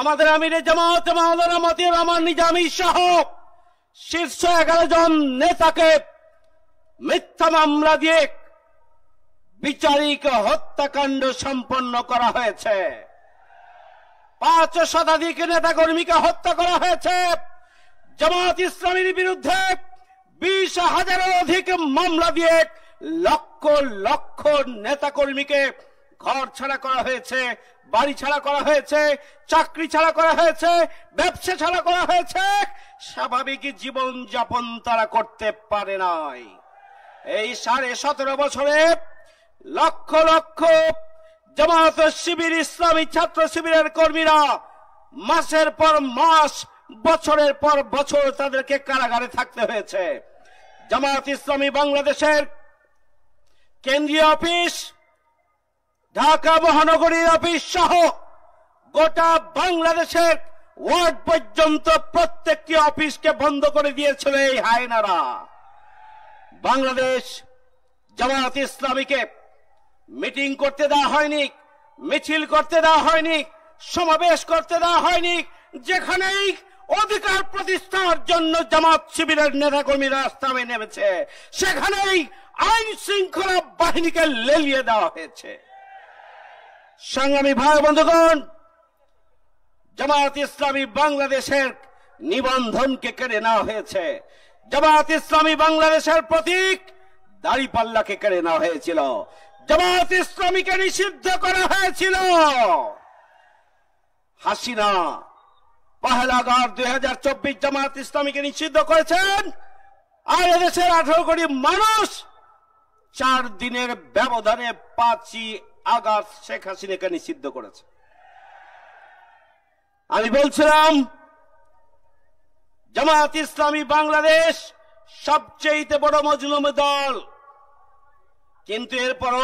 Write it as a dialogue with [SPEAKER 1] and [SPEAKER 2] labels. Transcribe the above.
[SPEAKER 1] আমাদের আমিরে জামাত মাওলানা মতিউর রহমান নিজামী সহ শীর্ষ 11 জন নেতাকে মিথ্যা মামলা দিয়ে বিচারিক হত্যাকাণ্ড সম্পন্ন করা হয়েছে। 5 শতাধিক নেতাকর্মীকে হত্যা করা হয়েছে। জামাত ইসলামীর বিরুদ্ধে 20,000-এর অধিক মামলা দিয়ে লক্ষ লক্ষ নেতাকর্মীকে ঘর ছাড়া করা হয়েছে, বাড়ি ছাড়া করা হয়েছে, চাকরি ছাড়া করা হয়েছে, ব্যবসা ছাড়া করা হয়েছে। স্বাভাবিক জীবন যাপন তারা করতে পারে নাই। এই 17.5 বছরে লক্ষ লক্ষ জামাত শিবির ইসলামী ছাত্র শিবিরের কর্মীরা মাসের পর মাস, বছরের পর বছর তাদেরকে কারাগারে থাকতে হয়েছে। জামাত ইসলামী বাংলাদেশের কেন্দ্রীয় অফিস, ঢাকা মহানগরীর অফিস সহ গোটা বাংলাদেশের ওয়ার্ড পর্যন্ত প্রত্যেকটি অফিসকে বন্ধ করে দিয়েছিল এই হায়নারা। বাংলাদেশ জামাত ইসলামীকে মিটিং করতে দেওয়া হয়নি, মিছিল করতে দেওয়া হয়নি, সমাবেশ করতে দেওয়া হয়নি। যেখানেই অধিকার প্রতিষ্ঠার জন্য জামাত শিবিরের নেতাকর্মীরা রাস্তায় নেমেছে, সেখানেই আইন শৃঙ্খলা বাহিনীকে লেলিয়ে দেওয়া হয়েছে। সংগ্রামী ভাই বন্ধুগণ, জামাত ইসলামী বাংলাদেশের নিবন্ধনকে কেড়ে নেওয়া হয়েছে। জামাত ইসলামী বাংলাদেশের প্রতীক দাড়িপাল্লাকে কেড়ে নেওয়া হয়েছিল। জামাত ইসলামীকে নিষিদ্ধ করা হয়েছিল। হাসিনা 1 আগস্ট 2024 জামাত ইসলামীকে নিষিদ্ধ করেছেন, আর এদেশের 18 কোটি মানুষ 4 দিনের ব্যবধানে 5 আগস্ট শেখ হাসিনাকে নিষিদ্ধ করেছে। আমি বলছিলাম জামাত ইসলামী বাংলাদেশ সবচেয়ে বড় মজলুম দল, কিন্তু এরপরও